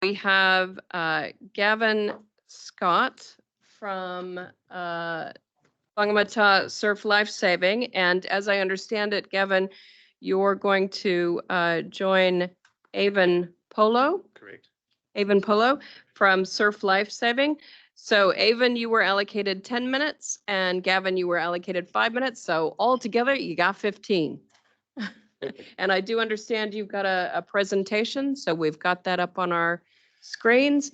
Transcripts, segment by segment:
We have Gavin Scott from Whangamata Surf Lifesaving. And as I understand it, Gavin, you're going to join Avan Polo? Correct. Avan Polo from Surf Lifesaving. So Avan, you were allocated 10 minutes and Gavin, you were allocated 5 minutes. So altogether, you got 15. And I do understand you've got a presentation, so we've got that up on our screens.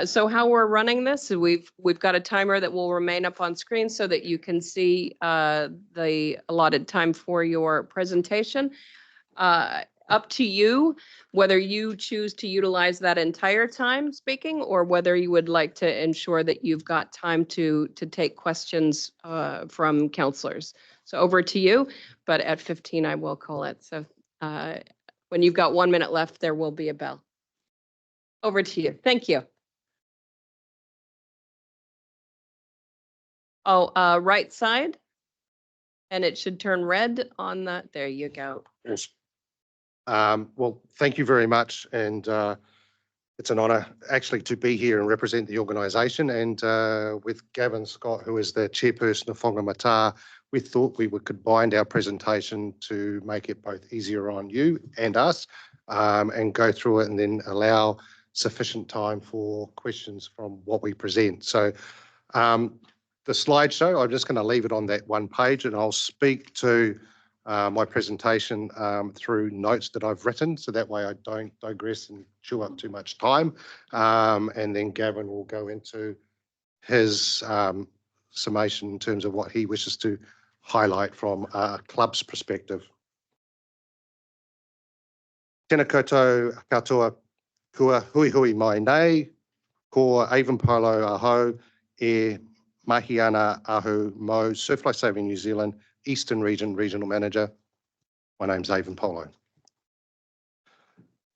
So how we're running this, we've got a timer that will remain up on screen so that you can see the allotted time for your presentation. Up to you whether you choose to utilize that entire time speaking or whether you would like to ensure that you've got time to take questions from counselors. So over to you, but at 15 I will call it. So when you've got 1 minute left, there will be a bell. Over to you. Thank you. Oh, right side. And it should turn red on the, there you go. Yes. Well, thank you very much. And it's an honour actually to be here and represent the organisation. And with Gavin Scott, who is the chairperson of Whangamata, we thought we could bind our presentation to make it both easier on you and us and go through it and then allow sufficient time for questions from what we present. So the slideshow, I'm just going to leave it on that one page and I'll speak to my presentation through notes that I've written, so that way I don't digress and chew up too much time. And then Gavin will go into his summation in terms of what he wishes to highlight from a club's perspective. Tēnā koutou katoa kua hui hui mai nei, ko Avan Polo aho e mahi ana ahu mo Surf Lifesaving New Zealand Eastern Region Regional Manager. My name's Avan Polo.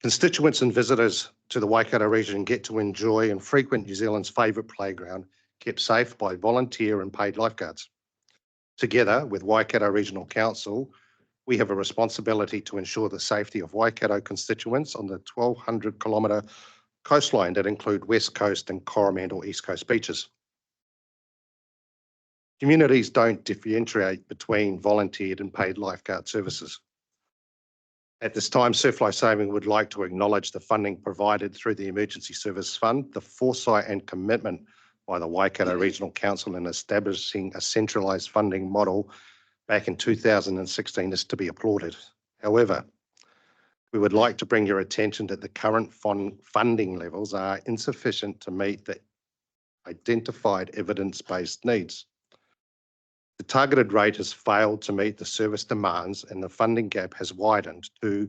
Constituents and visitors to the Waikato region get to enjoy and frequent New Zealand's favourite playground, kept safe by volunteer and paid lifeguards. Together with Waikato Regional Council, we have a responsibility to ensure the safety of Waikato constituents on the 1,200 kilometre coastline that include West Coast and Coromandel East Coast beaches. Communities don't differentiate between volunteered and paid lifeguard services. At this time, Surf Lifesaving would like to acknowledge the funding provided through the Emergency Service Fund, the foresight and commitment by the Waikato Regional Council in establishing a centralised funding model back in 2016 is to be applauded. However, we would like to bring your attention that the current funding levels are insufficient to meet the identified evidence-based needs. The targeted rate has failed to meet the service demands and the funding gap has widened to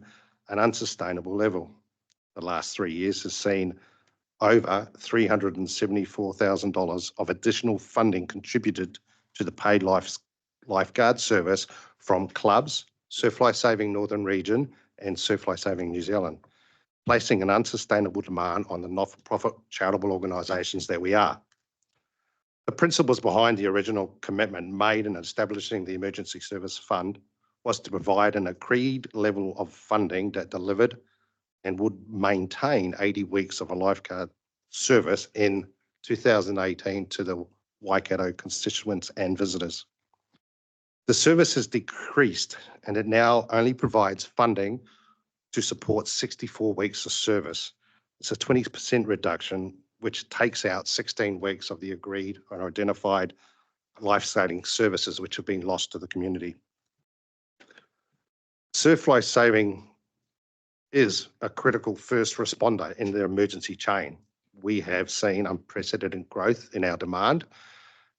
an unsustainable level. The last 3 years has seen over $374,000 of additional funding contributed to the paid lifeguard service from clubs, Surf Lifesaving Northern Region and Surf Lifesaving New Zealand, placing an unsustainable demand on the not-for-profit charitable organisations that we are. The principles behind the original commitment made in establishing the Emergency Service Fund was to provide an agreed level of funding that delivered and would maintain 80 weeks of a lifeguard service in 2018 to the Waikato constituents and visitors. The service has decreased and it now only provides funding to support 64 weeks of service. It's a 20% reduction, which takes out 16 weeks of the agreed or identified life-saving services which have been lost to the community. Surf Lifesaving is a critical first responder in the emergency chain. We have seen unprecedented growth in our demand,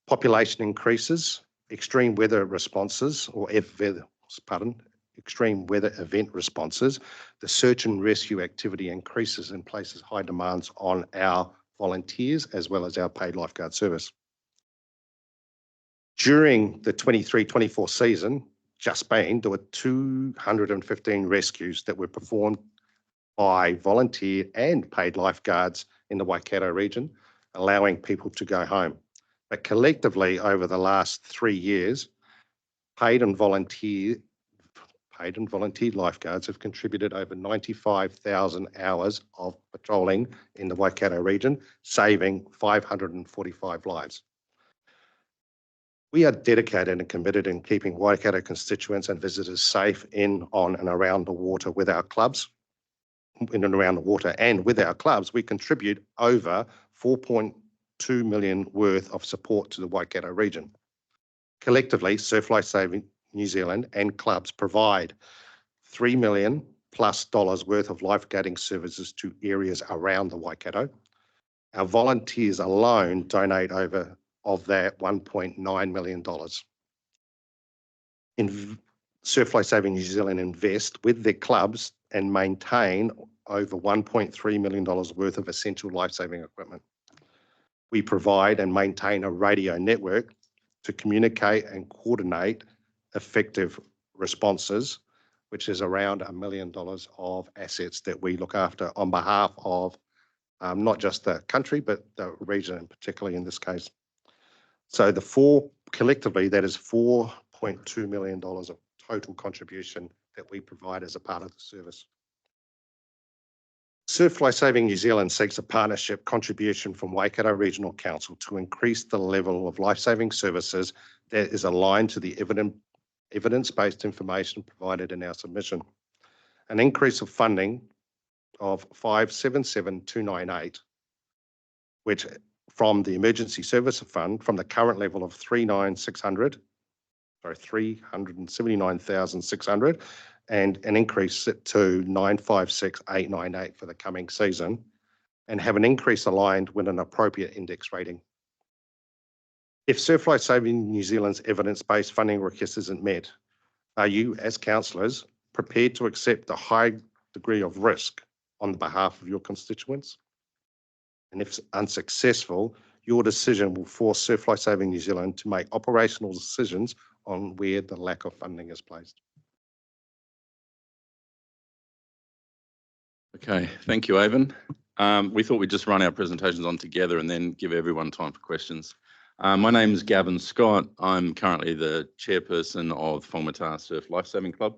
population increases, extreme weather responses, or extreme weather event responses, the search and rescue activity increases and places high demands on our volunteers as well as our paid lifeguard service. During the 23-24 season, there were 215 rescues that were performed by volunteer and paid lifeguards in the Waikato region, allowing people to go home. But collectively, over the last 3 years, paid and volunteer paid and volunteer lifeguards have contributed over 95,000 hours of patrolling in the Waikato region, saving 545 lives. We are dedicated and committed in keeping Waikato constituents and visitors safe in, on and around the water with our clubs. In and around the water and with our clubs, we contribute over 4.2 million worth of support to the Waikato region. Collectively, Surf Lifesaving New Zealand and clubs provide $3 million plus worth of lifeguarding services to areas around the Waikato. Our volunteers alone donate over of that $1.9 million. Surf Lifesaving New Zealand invest with their clubs and maintain over $1.3 million worth of essential lifesaving equipment. We provide and maintain a radio network to communicate and coordinate effective responses, which is around $1 million of assets that we look after on behalf of not just the country, but the region, and particularly in this case. So collectively, that is $4.2 million of total contribution that we provide as a part of the service. Surf Lifesaving New Zealand seeks a partnership contribution from Waikato Regional Council to increase the level of lifesaving services that is aligned to the evidence-based information provided in our submission. An increase of funding of 577,298, which from the Emergency Service Fund from the current level of 379,600 and an increase to 956,898 for the coming season, and have an increase aligned with an appropriate index rating. If Surf Lifesaving New Zealand's evidence-based funding request isn't met, are you, as councillors, prepared to accept a high degree of risk on behalf of your constituents? And if unsuccessful, your decision will force Surf Lifesaving New Zealand to make operational decisions on where the lack of funding is placed. Okay, thank you, Avan. We thought we'd just run our presentations on together and then give everyone time for questions. My name is Gavin Scott. I'm currently the chairperson of Whangamata Surf Lifesaving Club.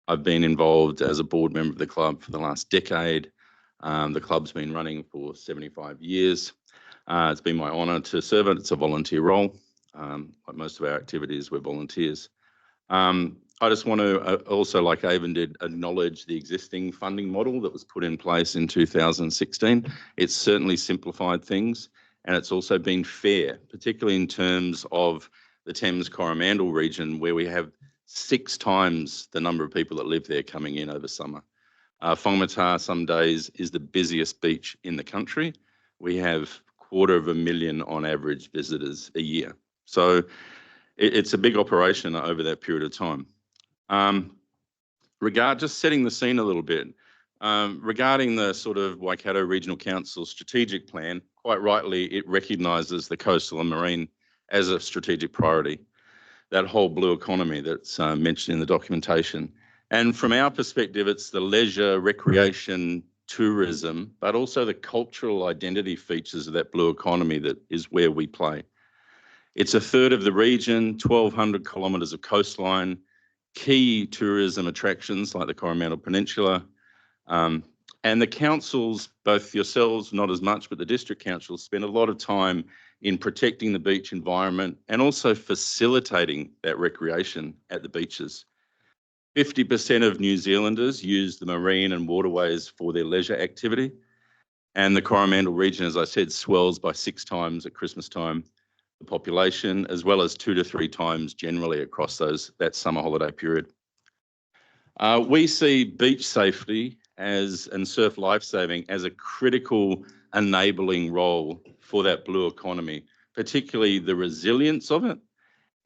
I've been involved as a board member of the club for the last decade. The club's been running for 75 years. It's been my honour to serve it. It's a volunteer role. Like most of our activities, we're volunteers. I just want to also, like Avan did, acknowledge the existing funding model that was put in place in 2016. It's certainly simplified things, and it's also been fair, particularly in terms of the Thames Coromandel region, where we have 6 times the number of people that live there coming in over summer. Whangamata some days is the busiest beach in the country. We have 250,000 on average visitors a year. So it's a big operation over that period of time. Just setting the scene a little bit, regarding the sort of Waikato Regional Council strategic plan, quite rightly, it recognises the coastal and marine as a strategic priority. That whole blue economy that's mentioned in the documentation. And from our perspective, it's the leisure, recreation, tourism, but also the cultural identity features of that blue economy that is where we play. It's a third of the region, 1,200 kilometres of coastline, key tourism attractions like the Coromandel Peninsula. And the councils, both yourselves, not as much, but the district councils spend a lot of time in protecting the beach environment and also facilitating that recreation at the beaches. 50% of New Zealanders use the marine and waterways for their leisure activity. And the Coromandel region, as I said, swells by 6 times at Christmas time, the population, as well as 2 to 3 times generally across that summer holiday period. We see beach safety and surf lifesaving as a critical enabling role for that blue economy, particularly the resilience of it,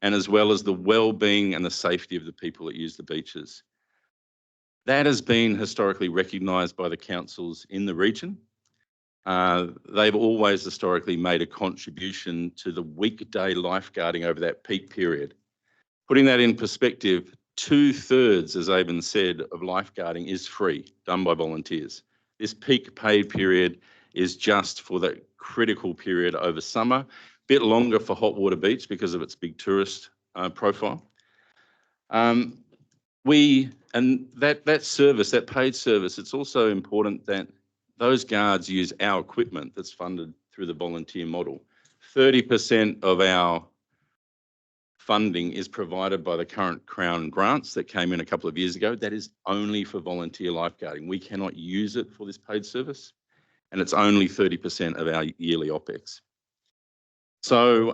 and as well as the well-being and the safety of the people that use the beaches. That has been historically recognised by the councils in the region. They've always historically made a contribution to the weekday lifeguarding over that peak period. Putting that in perspective, 2/3, as Avan said, of lifeguarding is free, done by volunteers. This peak paid period is just for that critical period over summer, bit longer for Hot Water Beach because of its big tourist profile. We And that service, that paid service, it's also important that those guards use our equipment that's funded through the volunteer model. 30% of our funding is provided by the current Crown grants that came in a couple of years ago. That is only for volunteer lifeguarding. We cannot use it for this paid service, and it's only 30% of our yearly OPEX. So,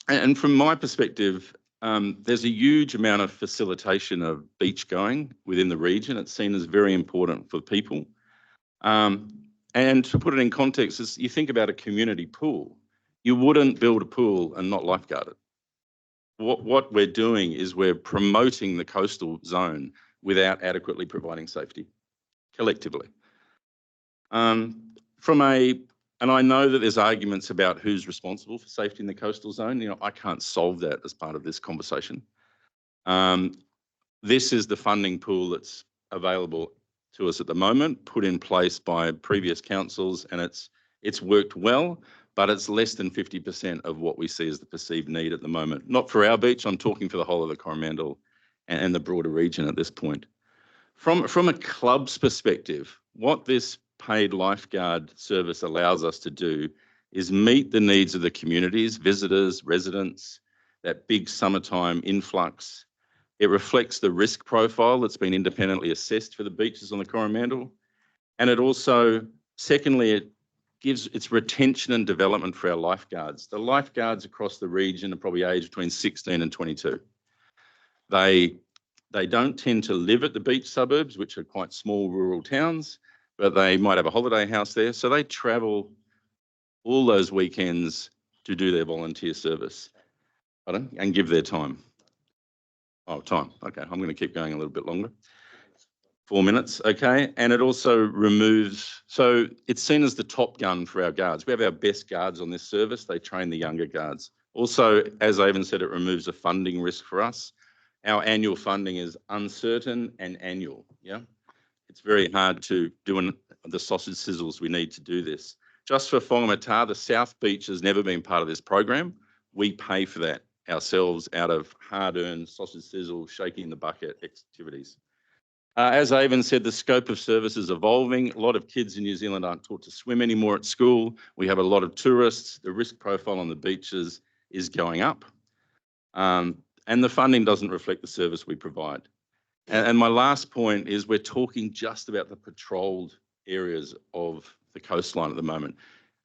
and from my perspective, there's a huge amount of facilitation of beach going within the region. It's seen as very important for people. And to put it in context, is you think about a community pool, you wouldn't build a pool and not lifeguard it. What we're doing is we're promoting the coastal zone without adequately providing safety collectively. And I know that there's arguments about who's responsible for safety in the coastal zone. You know, I can't solve that as part of this conversation. This is the funding pool that's available to us at the moment, put in place by previous councils, and it's worked well, but it's less than 50% of what we see as the perceived need at the moment. Not for our beach, I'm talking for the whole of the Coromandel and the broader region at this point. From a club's perspective, what this paid lifeguard service allows us to do is meet the needs of the communities, visitors, residents, that big summertime influx. It reflects the risk profile that's been independently assessed for the beaches on the Coromandel. And it also, secondly, it gives its retention and development for our lifeguards. The lifeguards across the region are probably aged between 16 and 22. They don't tend to live at the beach suburbs, which are quite small rural towns, but they might have a holiday house there. So they travel all those weekends to do their volunteer service, and give their time. Oh, time. Okay, I'm going to keep going a little bit longer. 4 minutes, okay. And it also removes, so it's seen as the top gun for our guards. We have our best guards on this service. They train the younger guards. Also, as Avan said, it removes a funding risk for us. Our annual funding is uncertain and annual, yeah? It's very hard to do the sausage sizzles we need to do this. Just for Whangamata, the South Beach has never been part of this program. We pay for that ourselves out of hard-earned sausage sizzle, shaking the bucket activities. As Avan said, the scope of service is evolving. A lot of kids in New Zealand aren't taught to swim anymore at school. We have a lot of tourists. The risk profile on the beaches is going up. And the funding doesn't reflect the service we provide. And my last point is we're talking just about the patrolled areas of the coastline at the moment.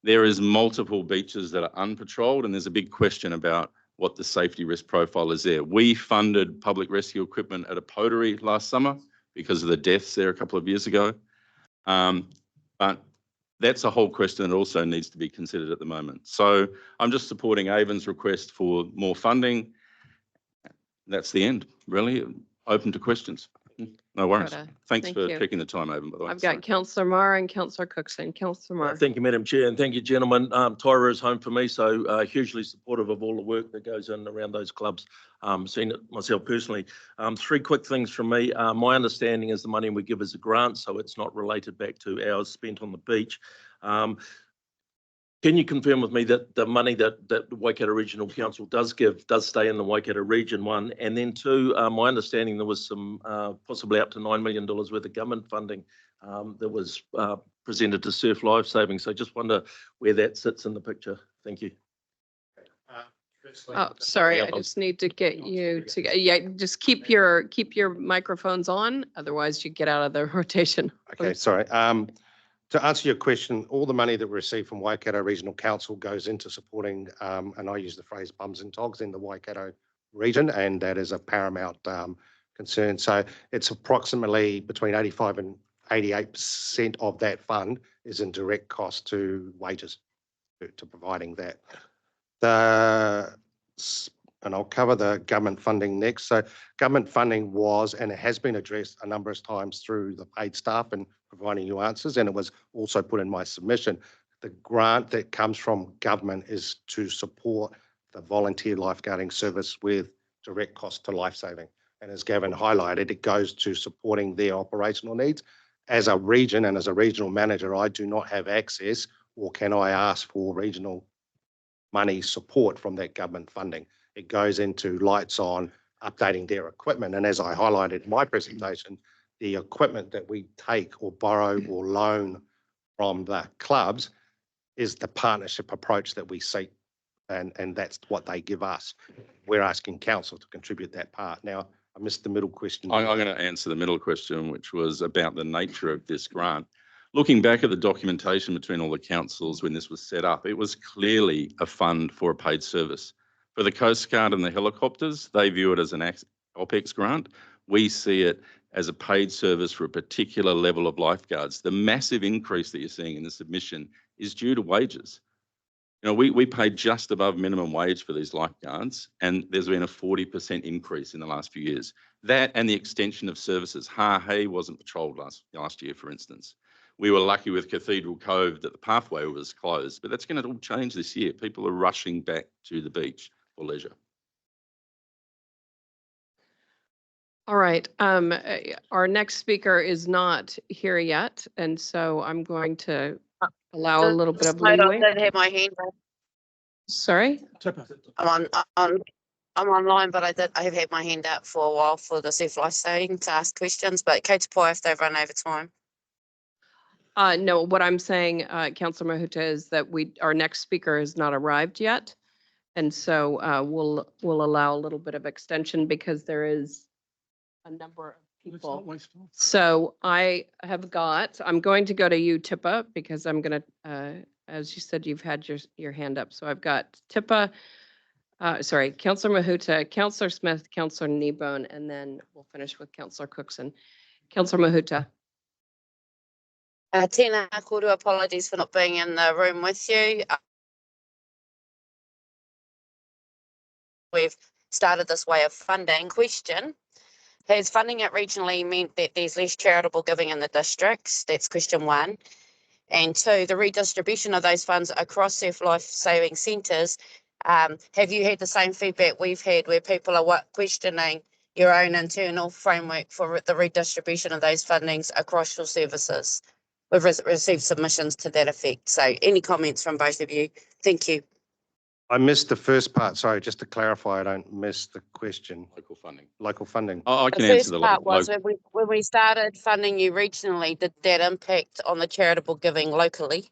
There is multiple beaches that are unpatrolled, and there's a big question about what the safety risk profile is there. We funded public rescue equipment at a pottery last summer because of the deaths there a couple of years ago. But that's a whole question that also needs to be considered at the moment. So I'm just supporting Avan's request for more funding. That's the end, really. Open to questions. No worries. Thanks Thank for you. taking the time, Avan, by the way. I've got Councillor Marr and Councillor Cookson. Councillor Marr. Thank you, Madam Chair, and thank you, gentlemen. Tyra is home for me, so hugely supportive of all the work that goes in around those clubs. Seen it myself personally. 3 quick things from me. My understanding is the money we give is a grant, so it's not related back to hours spent on the beach. Can you confirm with me that the money that the Waikato Regional Council does give does stay in the Waikato Region 1? And then 2, my understanding there was some possibly up to $9 million worth of government funding that was presented to Surf Lifesaving. So just wonder where that sits in the picture. Thank you. Oh, sorry, I just need to get you to, yeah, just keep your microphones on, otherwise you get out of the rotation. Okay, sorry. To answer your question, all the money that we receive from Waikato Regional Council goes into supporting, and I use the phrase bums and togs in the Waikato region, and that is a paramount concern. So it's approximately between 85 and 88% of that fund is in direct cost to wages, to providing that. And I'll cover the government funding next. So government funding was, and it has been addressed a number of times through the paid staff and providing you answers, and it was also put in my submission. The grant that comes from government is to support the volunteer lifeguarding service with direct cost to Lifesaving. And as Gavin highlighted, it goes to supporting their operational needs. As a region and as a regional manager, I do not have access, or can I ask for regional money support from that government funding. It goes into lights on, updating their equipment. And as I highlighted in my presentation, the equipment that we take or borrow or loan from the clubs is the partnership approach that we seek. And that's what they give us. We're asking council to contribute that part. Now, I missed the middle question. I'm going to answer the middle question, which was about the nature of this grant. Looking back at the documentation between all the councils when this was set up, it was clearly a fund for a paid service. For the Coast Guard and the helicopters, they view it as an OPEX grant. We see it as a paid service for a particular level of lifeguards. The massive increase that you're seeing in the submission is due to wages. You know, we paid just above minimum wage for these lifeguards, and there's been a 40% increase in the last few years. That and the extension of services. Hay wasn't patrolled last year, for instance. We were lucky with Cathedral Cove that the pathway was closed, but that's going to all change this year. People are rushing back to the beach for leisure. All right. Our next speaker is not here yet, and so I'm going to allow a little bit of I leeway. don't have my hand up. Sorry? I'm online, but I have had my hand up for a while for the Surf Lifesaving to ask questions, but Kate Poi if they've run over time. No, what I'm saying, Councillor Mahuta, is that our next speaker has not arrived yet. And so we'll allow a little bit of extension because there is a number of people. So I'm going to go to you, Tippa, because I'm going to, as you said, you've had your hand up. So I've got Tippa, Councillor Mahuta, Councillor Smith, Councillor Kneebone, and then we'll finish with Councillor Cookson. Councillor Mahuta. Tina, Koru, apologies for not being in the room with you. We've started this way of funding. Question, has funding it regionally meant that there's less charitable giving in the districts? That's question one. And two, the redistribution of those funds across Surf Lifesaving centres, have you had the same feedback we've had where people are questioning your own internal framework for the redistribution of those fundings across your services? We've received submissions to that effect. So any comments from both of you? Thank you. I missed the first part. Sorry, just to clarify, I don't miss the question. Local funding. Local funding. I can The answer first the part was local. when we started funding you regionally, did that impact on the charitable giving locally?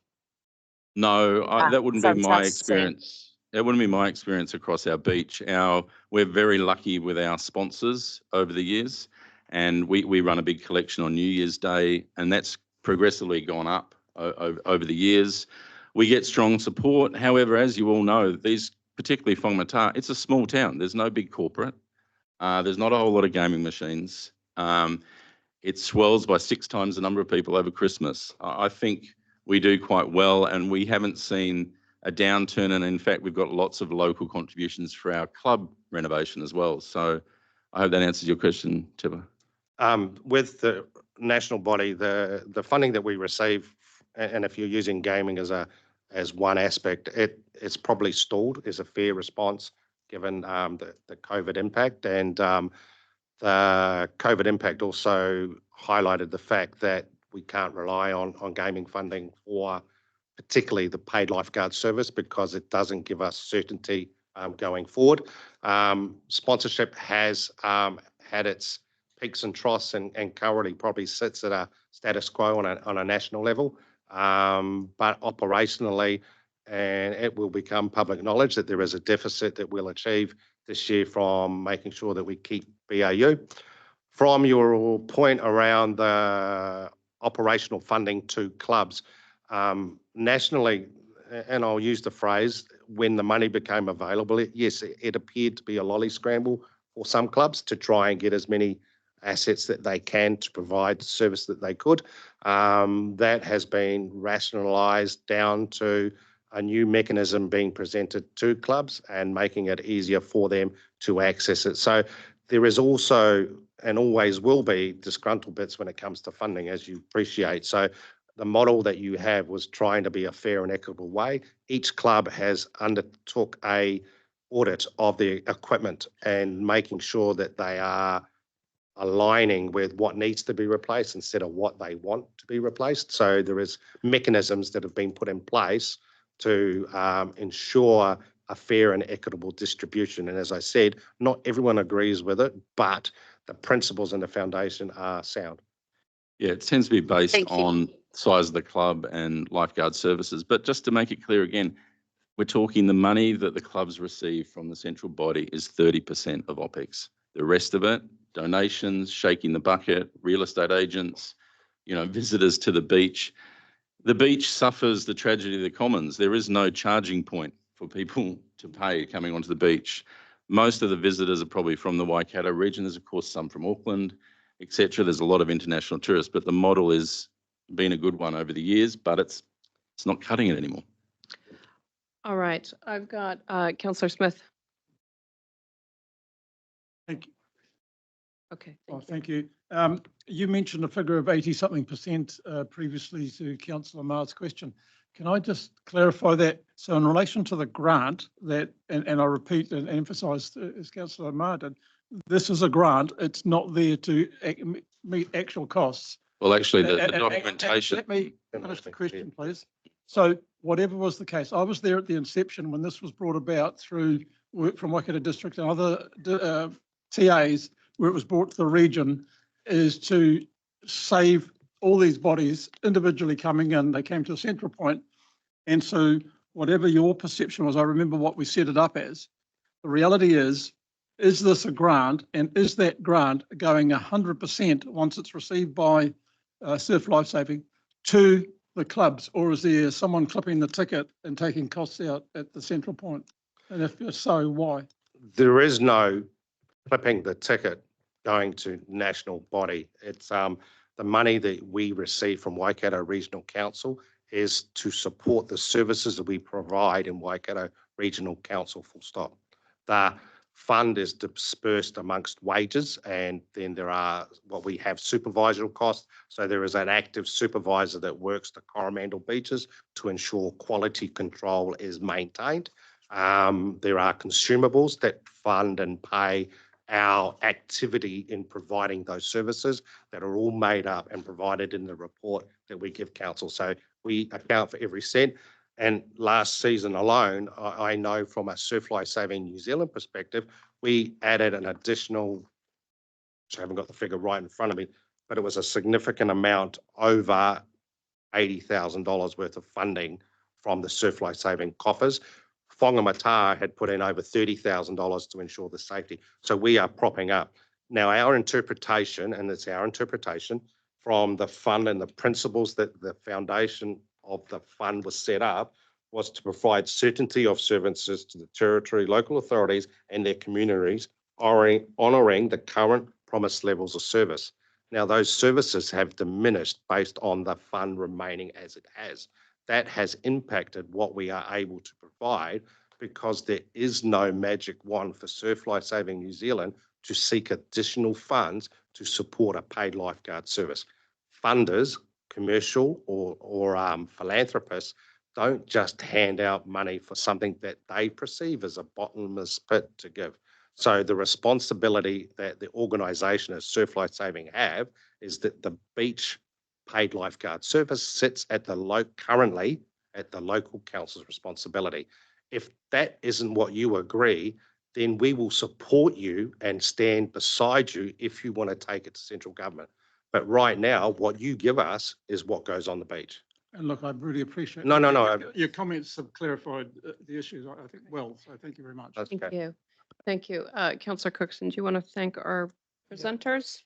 No, that wouldn't be from my trusts, experience. That wouldn't be my experience across our beach. We're very lucky with our sponsors over the years, and we run a big collection on New Year's Day, and that's progressively gone up over the years. We get strong support. However, as you all know, particularly Whangamata, it's a small town. There's no big corporate. There's not a whole lot of gaming machines. It swells by 6 times the number of people over Christmas. I think we do quite well, and we haven't seen a downturn. And in fact, we've got lots of local contributions for our club renovation as well. So I hope that answers your question, Tippa. With the national body, the funding that we receive, and if you're using gaming as one aspect, it's probably stalled is a fair response given the COVID impact. And the COVID impact also highlighted the fact that we can't rely on gaming funding for particularly the paid lifeguard service because it doesn't give us certainty going forward. Sponsorship has had its peaks and troughs and currently probably sits at a status quo on a national level. But operationally, and it will become public knowledge that there is a deficit that we'll achieve this year from making sure that we keep BAU. From your point around the operational funding to clubs, nationally, and I'll use the phrase, when the money became available, yes, it appeared to be a lolly scramble for some clubs to try and get as many assets that they can to provide the service that they could. That has been rationalised down to a new mechanism being presented to clubs and making it easier for them to access it. So there is also and always will be disgruntled bits when it comes to funding, as you appreciate. So the model that you have was trying to be a fair and equitable way. Each club has undertook a audit of the equipment and making sure that they are aligning with what needs to be replaced instead of what they want to be replaced. So there is mechanisms that have been put in place to ensure a fair and equitable distribution. And as I said, not everyone agrees with it, but the principles and the foundation are sound. Yeah, it tends to be based Thank you. on size of the club and lifeguard services. But just to make it clear again, we're talking the money that the clubs receive from the central body is 30% of OPEX. The rest of it, donations, shaking the bucket, real estate agents, visitors to the beach. The beach suffers the tragedy of the commons. There is no charging point for people to pay coming onto the beach. Most of the visitors are probably from the Waikato region. There's, of course, some from Auckland, etc. There's a lot of international tourists, but the model has been a good one over the years, but it's not cutting it anymore. All right, I've got Councillor Smith. Thank you. Okay. Oh, thank you. You mentioned a figure of 80-something% previously to Councillor Ma's question. Can I just clarify that? So in relation to the grant that, and I repeat and emphasise as Councillor Ma did, this is a grant. It's not there to meet actual costs. Well, actually, the documentation. Let me finish the question, please. So whatever was the case, I was there at the inception when this was brought about through work from Waikato District and other TAs, where it was brought to the region, is to save all these bodies individually coming in. They came to a central point. And so whatever your perception was, I remember what we set it up as. The reality is this a grant, and is that grant going 100% once it's received by Surf Lifesaving to the clubs, or is there someone clipping the ticket and taking costs out at the central point? And if so, why? There is no clipping the ticket going to national body. It's the money that we receive from Waikato Regional Council is to support the services that we provide in Waikato Regional Council, full stop. The fund is dispersed amongst wages, and then there are what we have supervisory costs. So there is an active supervisor that works the Coromandel beaches to ensure quality control is maintained. There are consumables that fund and pay our activity in providing those services that are all made up and provided in the report that we give council. So we account for every cent. And last season alone, I know from a Surf Lifesaving New Zealand perspective, we added an additional, which I haven't got the figure right in front of me, but it was a significant amount, over $80,000 worth of funding from the Surf Lifesaving coffers. Whangamata had put in over $30,000 to ensure the safety. So we are propping up. Now, our interpretation, and it's our interpretation from the fund and the principles that the foundation of the fund was set up, was to provide certainty of services to the territory, local authorities and their communities, honouring the current promised levels of service. Now, those services have diminished based on the fund remaining as it has. That has impacted what we are able to provide, because there is no magic wand for Surf Lifesaving New Zealand to seek additional funds to support a paid lifeguard service. Funders, commercial or philanthropists, don't just hand out money for something that they perceive as a bottomless pit to give. So the responsibility that the organisation as Surf Lifesaving have is that the beach paid lifeguard service sits at currently at the local council's responsibility. If that isn't what you agree, then we will support you and stand beside you if you want to take it to central government. But right now, what you give us is what goes on the beach. And look, I really appreciate No. your comments have clarified the issues, I think, well, so thank you very much. That's Thank okay. you. Thank you. Councillor Cookson, do you want to thank our presenters?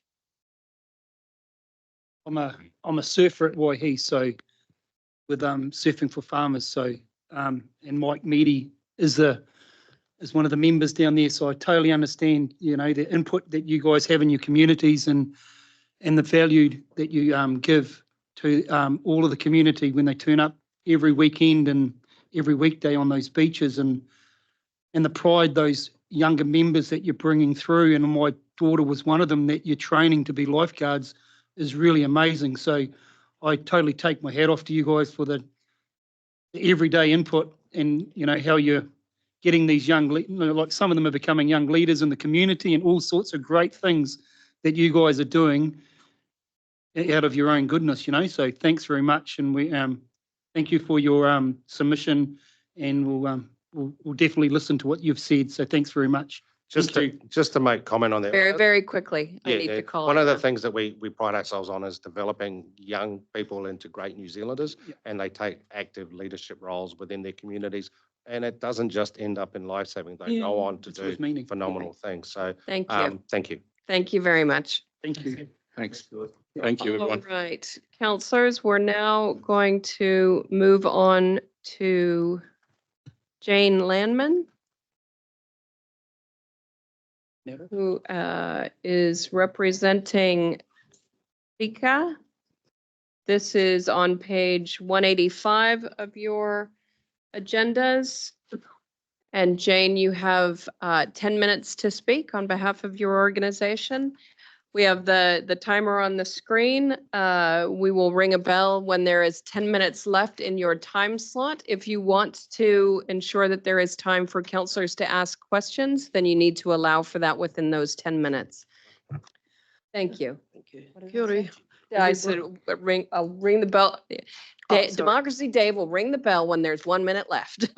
I'm a surfer at Waihi, so with Surfing for Farmers. So and Mike Meady is one of the members down there. So I totally understand, the input that you guys have in your communities and the value that you give to all of the community when they turn up every weekend and every weekday on those beaches, and the pride those younger members that you're bringing through. And my daughter was one of them that you're training to be lifeguards is really amazing. So I totally take my hat off to you guys for the everyday input, and how you're getting these young, like some of them are becoming young leaders in the community, and all sorts of great things that you guys are doing out of your own goodness, So thanks very much, and we thank you for your submission, and we'll we'll definitely listen to what you've said. So thanks very much. Just to, Thank just to make comment on that. Very, very quickly. I Yeah, need to call. one of the Avan. things that we pride ourselves on is developing young people into great New Zealanders, Yeah. and they take active leadership roles within their communities. And it doesn't just end up in lifesaving; they Yeah, go on to it's worth do meaning. phenomenal things. So, Thank you. thank you. Thank you very much. Thank you. Thanks. Thank you, All everyone. right, counselors, we're now going to move on to Jane Landman, who is representing SEKCA. This is on page 185 of your agendas. And Jane, you have 10 minutes to speak on behalf of your organization. We have the timer on the screen. We will ring a bell when there is 10 minutes left in your time slot. If you want to ensure that there is time for counselors to ask questions, then you need to allow for that within those 10 minutes. Thank you. Thank you. What did I Kia ora. say? I said, I'll ring the bell. sorry. Democracy Day will ring the bell when there's 1 minute left.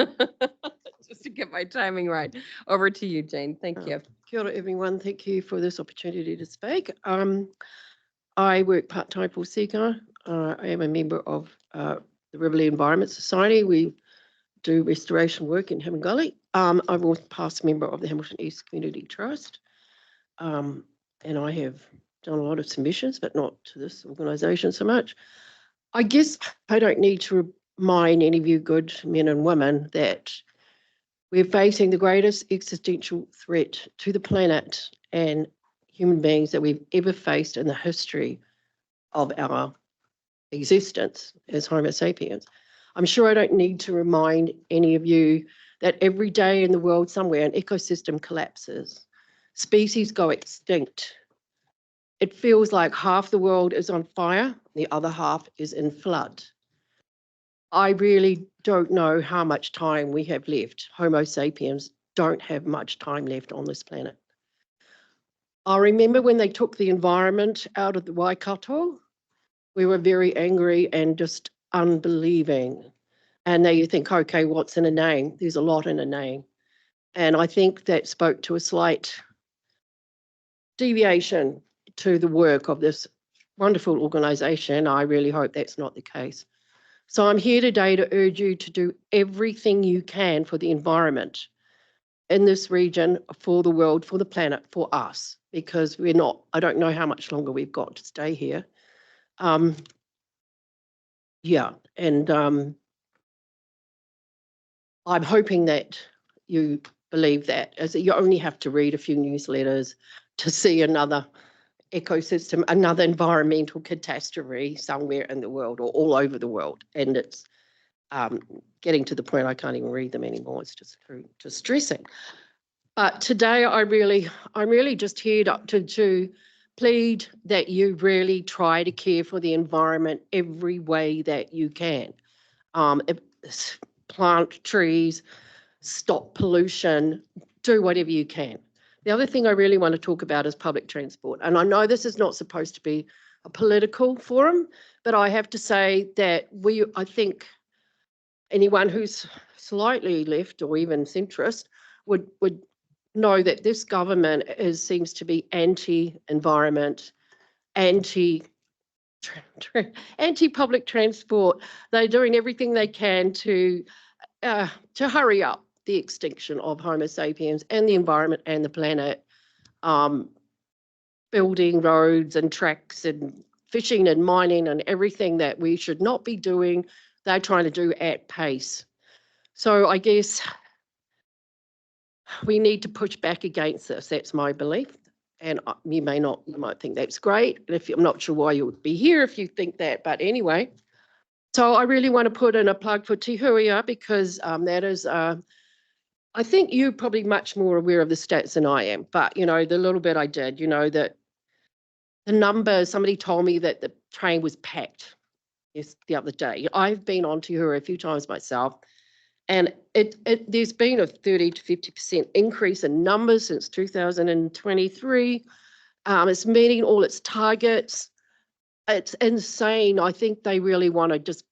Just to get my timing right. Over to you, Jane. Thank you. Kia ora, everyone. Thank you for this opportunity to speak. I work part-time for SEKCA. I am a member of the Riverlea Environment Society. We do restoration work in Hamilton. I'm also past member of the Hamilton East Community Trust. And I have done a lot of submissions, but not to this organisation so much. I guess I don't need to remind any of you good men and women that we're facing the greatest existential threat to the planet and human beings that we've ever faced in the history of our existence as Homo sapiens. I'm sure I don't need to remind any of you that every day in the world somewhere an ecosystem collapses, species go extinct. It feels like half the world is on fire, the other half is in flood. I really don't know how much time we have left. Homo sapiens don't have much time left on this planet. I remember when they took the environment out of the Waikato, we were very angry and just unbelieving. And now you think, okay, what's in a name? There's a lot in a name. And I think that spoke to a slight deviation to the work of this wonderful organisation. I really hope that's not the case. So I'm here today to urge you to do everything you can for the environment in this region, for the world, for the planet, for us, because we're not, I don't know how much longer we've got to stay here. Yeah, and I'm hoping that you believe that, as you only have to read a few newsletters to see another ecosystem, another environmental catastrophe somewhere in the world or all over the world. And it's getting to the point I can't even read them anymore. It's just too distressing. But today I'm really just here to plead that you really try to care for the environment every way that you can. Plant trees, stop pollution, do whatever you can. The other thing I really want to talk about is public transport. And I know this is not supposed to be a political forum, but I have to say that I think anyone who's slightly left or even centrist would know that this government seems to be anti-environment, anti-public transport. They're doing everything they can to hurry up the extinction of Homo sapiens and the environment and the planet, building roads and tracks and fishing and mining and everything that we should not be doing, they're trying to do at pace. So I guess we need to push back against this. That's my belief. And you might think that's great. I'm not sure why you would be here if you think that, but anyway. So I really want to put in a plug for Te Huia because that is, I think you're probably much more aware of the stats than I am, but the little bit I did, that the number, somebody told me that the train was packed the other day. I've been on Te Huia a few times myself, and there's been a 30 to 50% increase in numbers since 2023. It's meeting all its targets. It's insane. I think they really want to just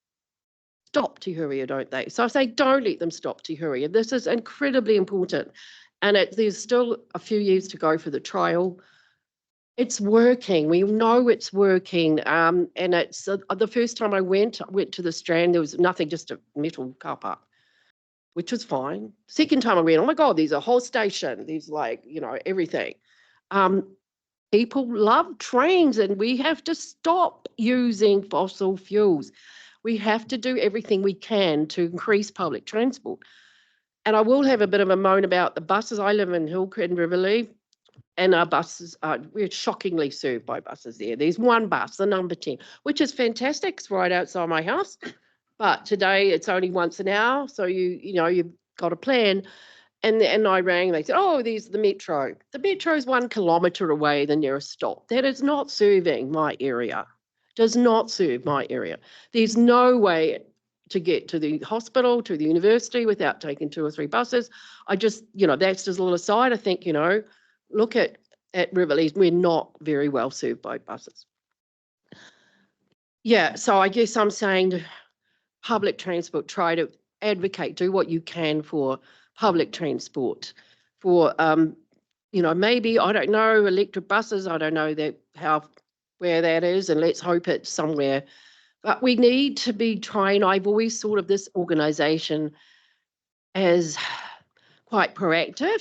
stop Te Huria, don't they? So I say, don't let them stop Te Huria. This is incredibly important. And there's still a few years to go for the trial. It's working. We know it's working. And it's the first time I went to the Strand, there was nothing, just a metal car park, which was fine. Second time I went, oh my God, there's a whole station. There's like, everything. People love trains, and we have to stop using fossil fuels. We have to do everything we can to increase public transport. And I will have a bit of a moan about the buses. I live in Hillcrest and Riverlea, and our buses we're shockingly served by buses there. There's one bus, the number 10, which is fantastic. It's right outside my house. But today it's only once an hour. So you've got a plan. And I rang, they said, oh, there's the metro. The metro is 1 kilometre away, the nearest stop. That is not serving my area, does not serve my area. There's no way to get to the hospital, to the university without taking 2 or 3 buses. I just, that's just a little aside. I think, look at Riverlea, we're not very well served by buses. Yeah, so I guess I'm saying to public transport, try to advocate, do what you can for public transport, for maybe, I don't know, electric buses. I don't know where that is, and let's hope it's somewhere. But we need to be trying. I've always thought of this organisation as quite proactive.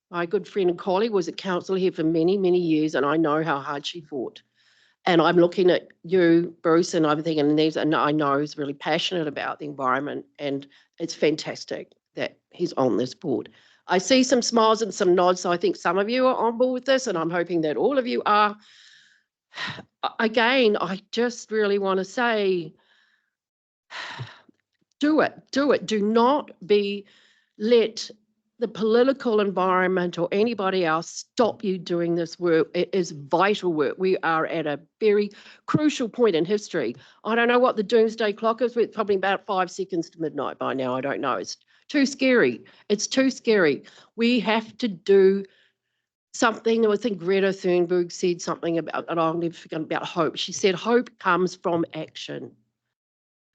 My good friend and colleague was a councillor here for many, many years, and I know how hard she fought. And I'm looking at you, Bruce, and I'm thinking, and I know he's really passionate about the environment, and it's fantastic that he's on this board. I see some smiles and some nods, so I think some of you are on board with this, and I'm hoping that all of you are. Again, I just really want to say, do it. Do not let the political environment or anybody else stop you doing this work. It is vital work. We are at a very crucial point in history. I don't know what the doomsday clock is. It's probably about 5 seconds to midnight by now. I don't know. It's too scary. It's too scary. We have to do something. I think Greta Thunberg said something about, and I'll never forget, about hope. She said, hope comes from action.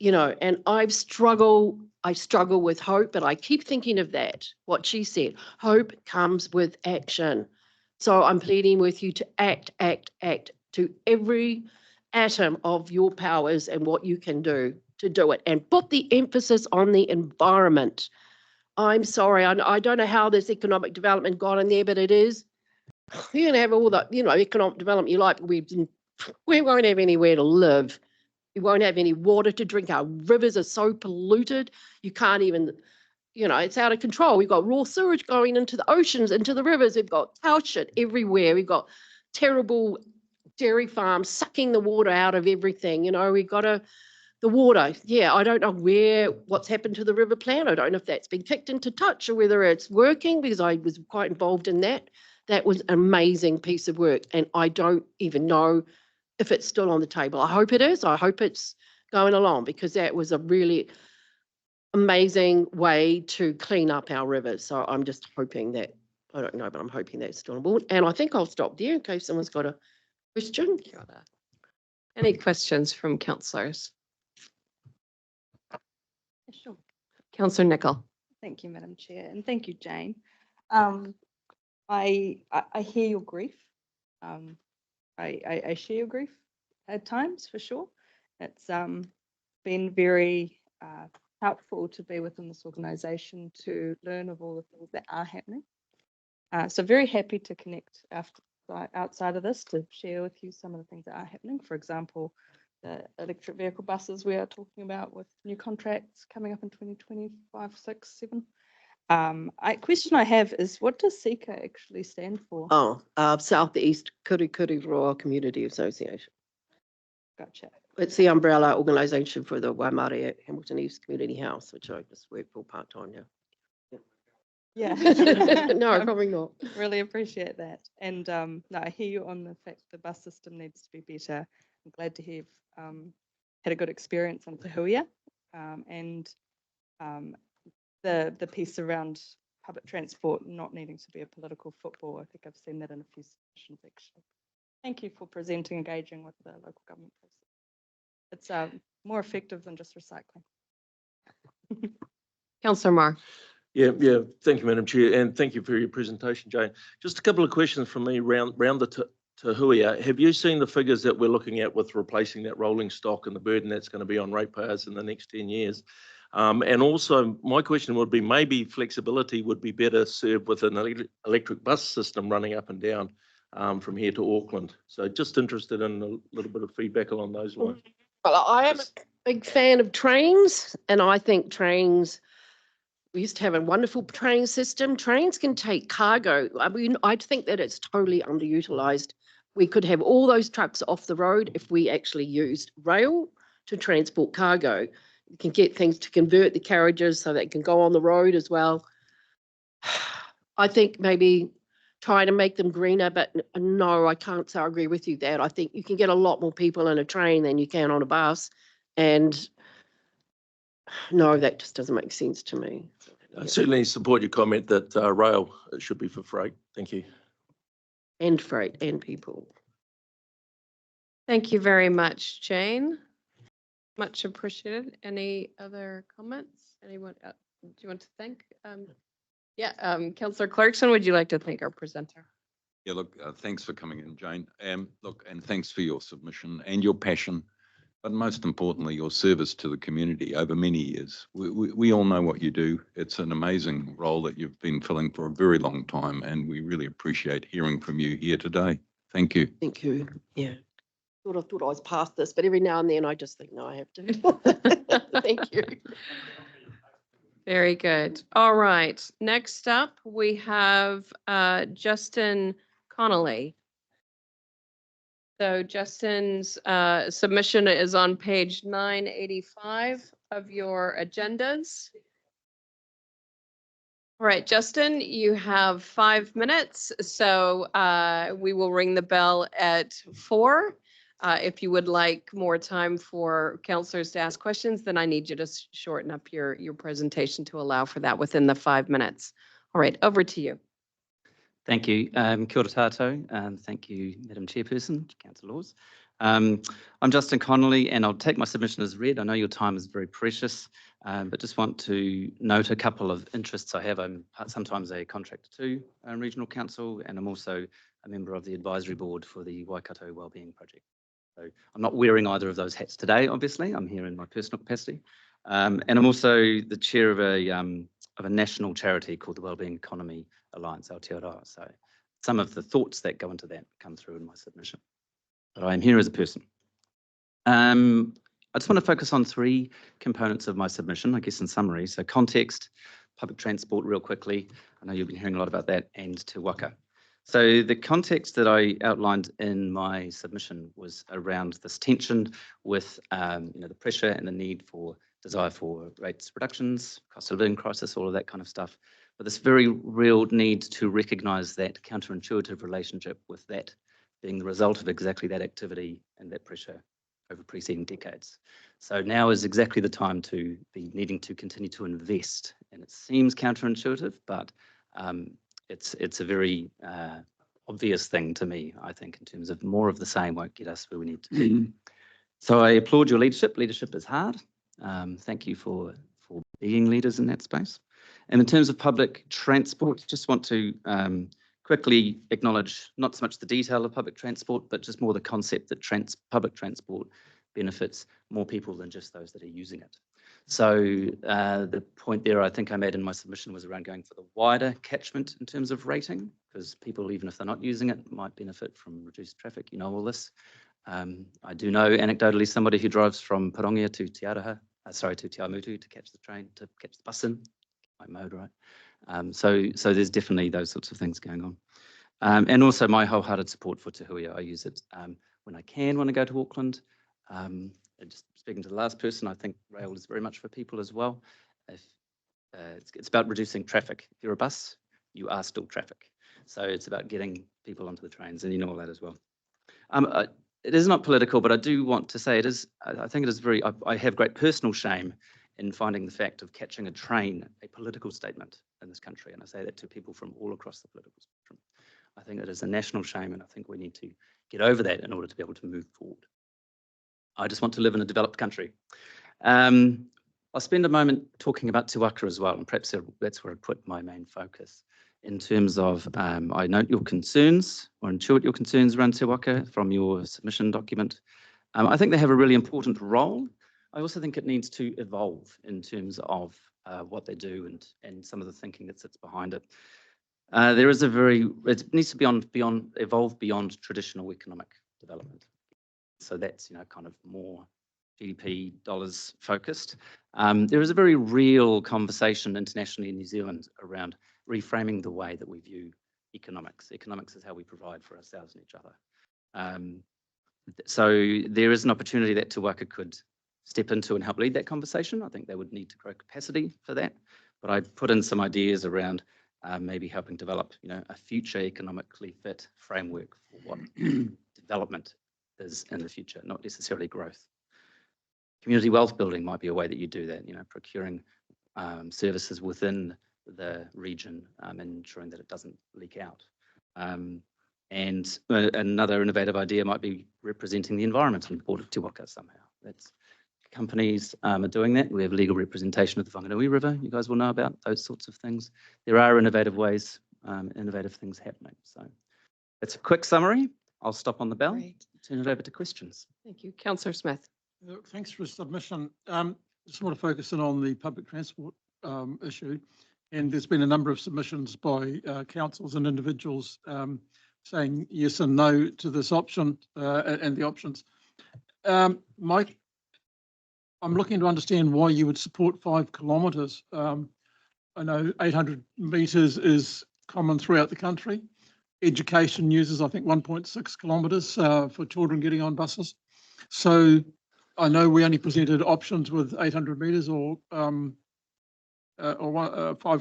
And I struggle with hope, but I keep thinking of that, what she said. Hope comes with action. So I'm pleading with you to act to every atom of your powers and what you can do to do it, and put the emphasis on the environment. I'm sorry, I don't know how this economic development got in there, but it is. You can have all the, economic development you like, but we won't have anywhere to live. We won't have any water to drink. Our rivers are so polluted. You can't even, it's out of control. We've got raw sewage going into the oceans, into the rivers. We've got cow shit everywhere. We've got terrible dairy farms sucking the water out of everything. We've got the water. Yeah, I don't know what's happened to the river plan. I don't know if that's been kicked into touch or whether it's working, because I was quite involved in that. That was an amazing piece of work. And I don't even know if it's still on the table. I hope it is. I hope it's going along, because that was a really amazing way to clean up our rivers. So I'm just hoping that, I don't know, but I'm hoping that's still on board. And I think I'll stop there in case someone's got a question. Any questions from councillors? Sure. Councillor Nicol. Thank you, Madam Chair, and thank you, Jane. I hear your grief. I share your grief at times, for sure. It's been very helpful to be within this organisation to learn of all the things that are happening. So very happy to connect outside of this to share with you some of the things that are happening. For example, the electric vehicle buses we are talking about with new contracts coming up in 2025, 6, 7. Question I have is, what does SEKCA actually stand for? Southeast Kirikiriroa Community Association. Gotcha. It's the umbrella organisation for the Whangamata at Hamilton East Community House, which I just work for part-time now. Yeah. No, probably not. Really appreciate that. And no, I hear you on the fact the bus system needs to be better. I'm glad to hear you've had a good experience on Te Huria, and the piece around public transport not needing to be a political football. I think I've seen that in a few sessions actually. Thank you for presenting, engaging with the local government process. It's more effective than just recycling. Councillor Marr. Yeah, thank you, Madam Chair, and thank you for your presentation, Jane. Just a couple of questions from me round the Tahuia. Have you seen the figures that we're looking at with replacing that rolling stock and the burden that's going to be on ratepayers in the next 10 years? And also, my question would be, maybe flexibility would be better served with an electric bus system running up and down from here to Auckland. So just interested in a little bit of feedback along those lines. Well, I am a big fan of trains, and I think trains, we used to have a wonderful train system. Trains can take cargo. I mean, I think that it's totally underutilized. We could have all those trucks off the road if we actually used rail to transport cargo. You can get things to convert the carriages so they can go on the road as well. I think maybe try to make them greener, but no, I can't say I agree with you that. I think you can get a lot more people in a train than you can on a bus. And no, that just doesn't make sense to me. I certainly support your comment that rail should be for freight. Thank you. And freight and people. Thank you very much, Jane. Much appreciated. Any other comments? Anyone, do you want to thank? Councillor Clarkson, would you like to thank our presenter? Yeah, look, thanks for coming in, Jane. Look, and thanks for your submission and your passion, but most importantly, your service to the community over many years. We all know what you do. It's an amazing role that you've been filling for a very long time, and we really appreciate hearing from you here today. Thank you. Thank you. Yeah. I thought I was past this, but every now and then I just think, no, I have to. Thank you. Very good. All right. Next up, we have Justin Connolly. So Justin's submission is on page 985 of your agendas. All right, Justin, you have 5 minutes. So we will ring the bell at 4. If you would like more time for councillors to ask questions, then I need you to shorten up your presentation to allow for that within the 5 minutes. All right, over to you. Thank you. Kia ora tātou, and thank you, Madam Chairperson, Councillor Laws. I'm Justin Connolly, and I'll take my submission as read. I know your time is very precious, but just want to note a couple of interests I have. I'm sometimes a contractor to Regional Council, and I'm also a member of the advisory board for the Waikato Wellbeing Project. So I'm not wearing either of those hats today, obviously. I'm here in my personal capacity. And I'm also the chair of a national charity called the Wellbeing Economy Alliance, Aotearoa. So some of the thoughts that go into that come through in my submission. But I'm here as a person. I just want to focus on 3 components of my submission, I guess in summary. So context, public transport real quickly. I know you've been hearing a lot about that, and Te Waka. So the context that I outlined in my submission was around this tension with the pressure and the need for desire for rates reductions, cost of living crisis, all of that kind of stuff. But this very real need to recognise that counterintuitive relationship with that being the result of exactly that activity and that pressure over preceding decades. So now is exactly the time to be needing to continue to invest. And it seems counterintuitive, but it's a very obvious thing to me, I think, in terms of more of the same won't get us where we need to be. So I applaud your leadership. Leadership is hard. Thank you for being leaders in that space. And in terms of public transport, just want to quickly acknowledge not so much the detail of public transport, but just more the concept that public transport benefits more people than just those that are using it. So the point there I think I made in my submission was around going for the wider catchment in terms of rating, because people, even if they're not using it, might benefit from reduced traffic. You know all this. I do know anecdotally somebody who drives from Parongia to Te Awamutu to catch the train, to catch the bus in, my mode, right? So there's definitely those sorts of things going on. And also my wholehearted support for Te Hui. I use it when I can, when I go to Auckland. Just speaking to the last person, I think rail is very much for people as well. It's about reducing traffic. If you're a bus, you are still traffic. So it's about getting people onto the trains, and you know all that as well. It is not political, but I do want to say it is. I think it is very. I have great personal shame in finding the fact of catching a train a political statement in this country, and I say that to people from all across the political spectrum. I think it is a national shame, and I think we need to get over that in order to be able to move forward. I just want to live in a developed country. I'll spend a moment talking about Te Waka as well, and perhaps that's where I put my main focus in terms of, I note your concerns, or intuit your concerns around Te Waka from your submission document. I think they have a really important role. I also think it needs to evolve in terms of what they do and some of the thinking that sits behind it. It needs to evolve beyond traditional economic development. So that's, kind of more GDP dollars focused. There is a very real conversation internationally in New Zealand around reframing the way that we view economics. Economics is how we provide for ourselves and each other. So there is an opportunity that Te Waka could step into and help lead that conversation. I think they would need to grow capacity for that. But I put in some ideas around maybe helping develop, a future economically fit framework for what development is in the future, not necessarily growth. Community wealth building might be a way that you do that, procuring services within the region and ensuring that it doesn't leak out. And another innovative idea might be representing the environment on board of Te Waka somehow. Companies are doing that. We have legal representation of the Whanganui River. You guys will know about those sorts of things. There are innovative ways, innovative things happening. So that's a quick summary. I'll stop on the bell. Great. Turn it over to questions. Thank you. Councillor Smith. Thanks for the submission. Just want to focus in on the public transport issue. And there's been a number of submissions by councils and individuals saying yes and no to this option and the options. Mike, I'm looking to understand why you would support 5 kilometres. I know 800 metres is common throughout the country. Education uses, I think, 1.6 kilometres for children getting on buses. So I know we only presented options with 800 metres or 5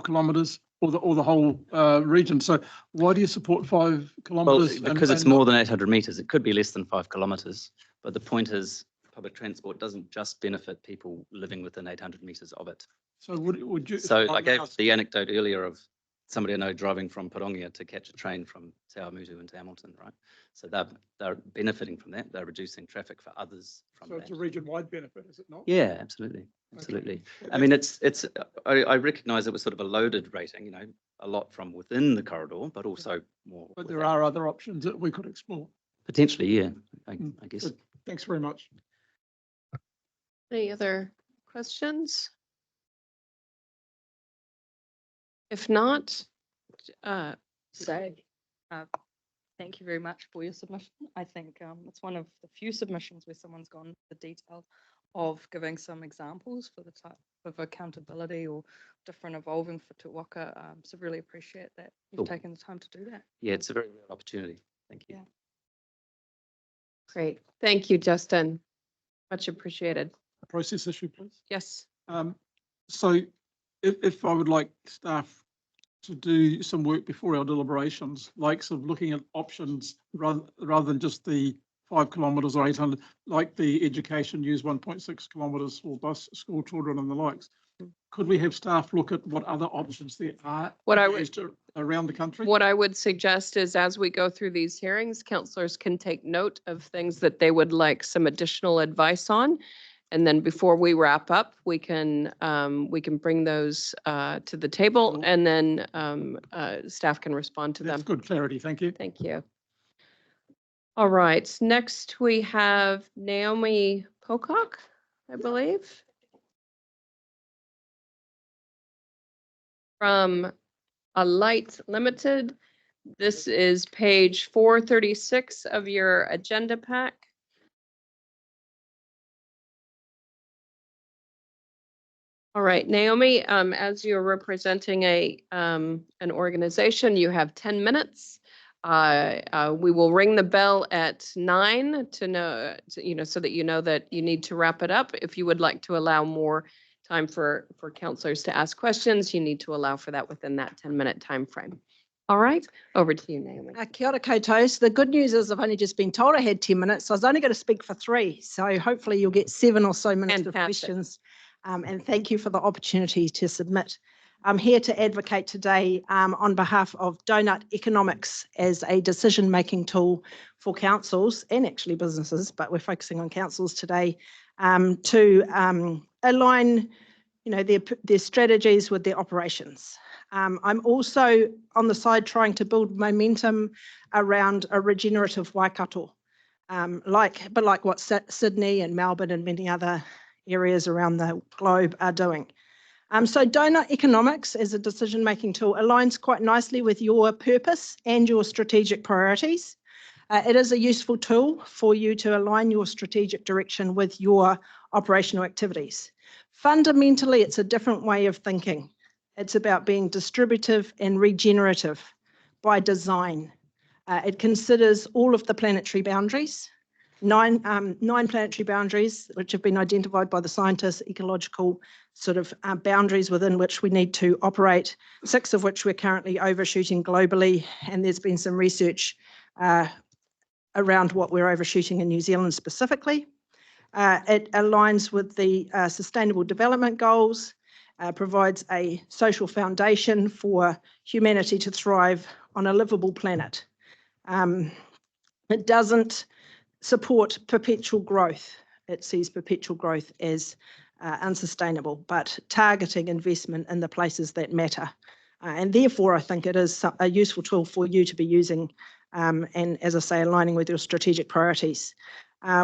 kilometres or the whole region. So why do you support 5 kilometres? Well, because it's more than 800 metres. It could be less than 5 kilometres. But the point is, public transport doesn't just benefit people living within 800 metres of it. So would you? So I gave the anecdote earlier of somebody I know driving from Porongia to catch a train from Te Awamutu into Hamilton, right? So they're benefiting from that. They're reducing traffic for others from that. So it's a region-wide benefit, is it not? Yeah, absolutely. Absolutely. Okay. I mean, I recognise it was sort of a loaded rating, a lot from within the corridor, but also more. But there are other options that we could explore. Potentially, yeah, I guess. Good. Thanks very much. Any other questions? If not, Thank you very much for your submission. I think it's one of the few submissions where someone's gone into the detail of giving some examples for the type of accountability or different evolving for Te Waka. So really appreciate that you've taken the time to do that. Yeah, it's a very real opportunity. Thank you. Yeah. Great. Thank you, Justin. Much appreciated. A process issue, please. Yes. So if I would like staff to do some work before our deliberations, like sort of looking at options rather than just the 5 kilometres or 800, like the education use 1.6 kilometres for bus school children and the likes. Could we have staff look at what other options there are around the country? What I would suggest is as we go through these hearings, councillors can take note of things that they would like some additional advice on. And then before we wrap up, we can bring those to the table and then staff can respond to them. That's good clarity. Thank you. Thank you. All right, next we have Naomi Pocock, I believe. From Alight Limited. This is page 436 of your agenda pack. All right, Naomi, as you're representing an organization, you have 10 minutes. We will ring the bell at 9 to know, so that you know that you need to wrap it up. If you would like to allow more time for councillors to ask questions, you need to allow for that within that 10-minute time frame. All right, over to you, Naomi. Kia ora koutou. The good news is I've only just been told I had 10 minutes, so I was only going to speak for 3. So hopefully you'll get 7 or so minutes of questions. And thank you for the opportunity to submit. I'm here to advocate today on behalf of Donut Economics as a decision-making tool for councils and actually businesses, but we're focusing on councils today to align their strategies with their operations. I'm also on the side trying to build momentum around a regenerative Waikato, like what Sydney and Melbourne and many other areas around the globe are doing. So donut economics as a decision-making tool aligns quite nicely with your purpose and your strategic priorities. It is a useful tool for you to align your strategic direction with your operational activities. Fundamentally, it's a different way of thinking. It's about being distributive and regenerative by design. It considers all of the planetary boundaries, nine planetary boundaries, which have been identified by the scientists, ecological sort of boundaries within which we need to operate, 6 of which we're currently overshooting globally, and there's been some research around what we're overshooting in New Zealand specifically. It aligns with the Sustainable Development Goals, provides a social foundation for humanity to thrive on a livable planet. It doesn't support perpetual growth. It sees perpetual growth as unsustainable, but targeting investment in the places that matter. And therefore, I think it is a useful tool for you to be using, and as I say, aligning with your strategic priorities.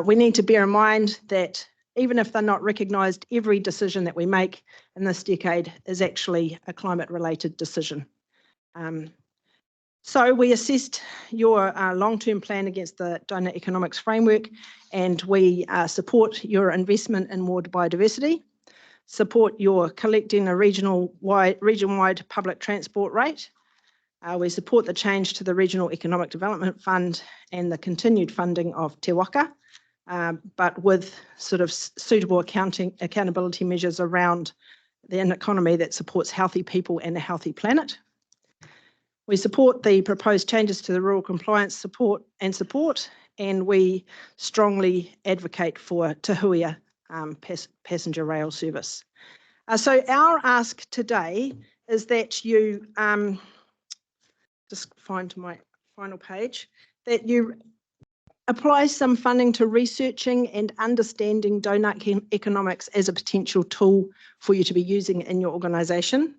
We need to bear in mind that even if they're not recognised, every decision that we make in this decade is actually a climate-related decision. So we assessed your long-term plan against the donut economics framework, and we support your investment in more biodiversity, support your collecting a region-wide public transport rate. We support the change to the Regional Economic Development Fund and the continued funding of Te Waka, but with sort of suitable accountability measures around an economy that supports healthy people and a healthy planet. We support the proposed changes to the rural compliance support, and we strongly advocate for Te Huia passenger rail service. So our ask today is that you, just find my final page, that you apply some funding to researching and understanding donut economics as a potential tool for you to be using in your organisation.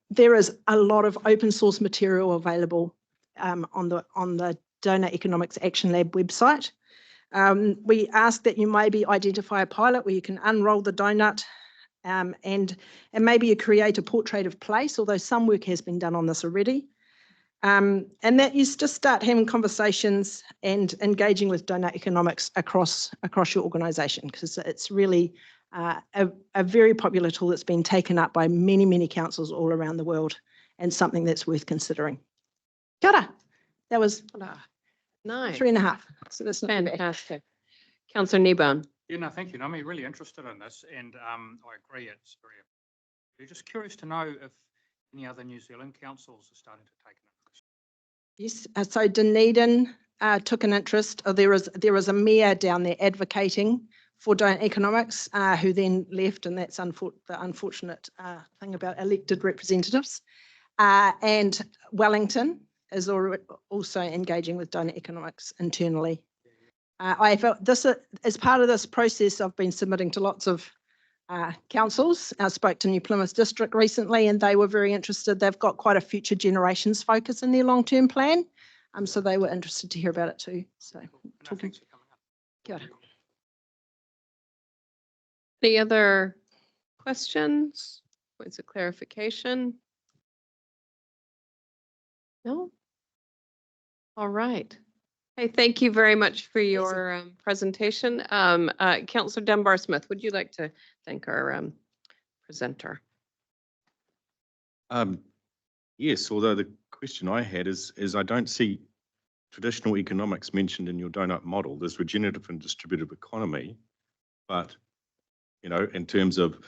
There is a lot of open source material available on the Donut Economics Action Lab website. We ask that you maybe identify a pilot where you can unroll the donut, and maybe you create a portrait of place, although some work has been done on this already. And that you just start having conversations and engaging with donut economics across your organisation, because it's really a very popular tool that's been taken up by many, many councils all around the world, and something that's worth considering. Kia ora. That was 3.5. So that's not too bad. Fantastic. Councillor Kneebone. Yeah, no, thank you, Naomi. Really interested in this, and I agree it's very. I'm just curious to know if any other New Zealand councils are starting to take an interest. Yes, so Dunedin took an interest. There was a mayor down there advocating for donut economics, who then left, and that's the unfortunate thing about elected representatives. And Wellington is also engaging with donut economics internally. I felt this, as part of this process, I've been submitting to lots of councils. I spoke to New Plymouth District recently, and they were very interested. They've got quite a future generations focus in their long-term plan, so they were interested to hear about it too. So, talking. Kia ora. Any other questions, points of clarification? No? All right. Hey, thank you very much for your presentation. Councillor Dunbar-Smith, would you like to thank our presenter? Yes, although the question I had is I don't see traditional economics mentioned in your donut model. There's regenerative and distributive economy, but in terms of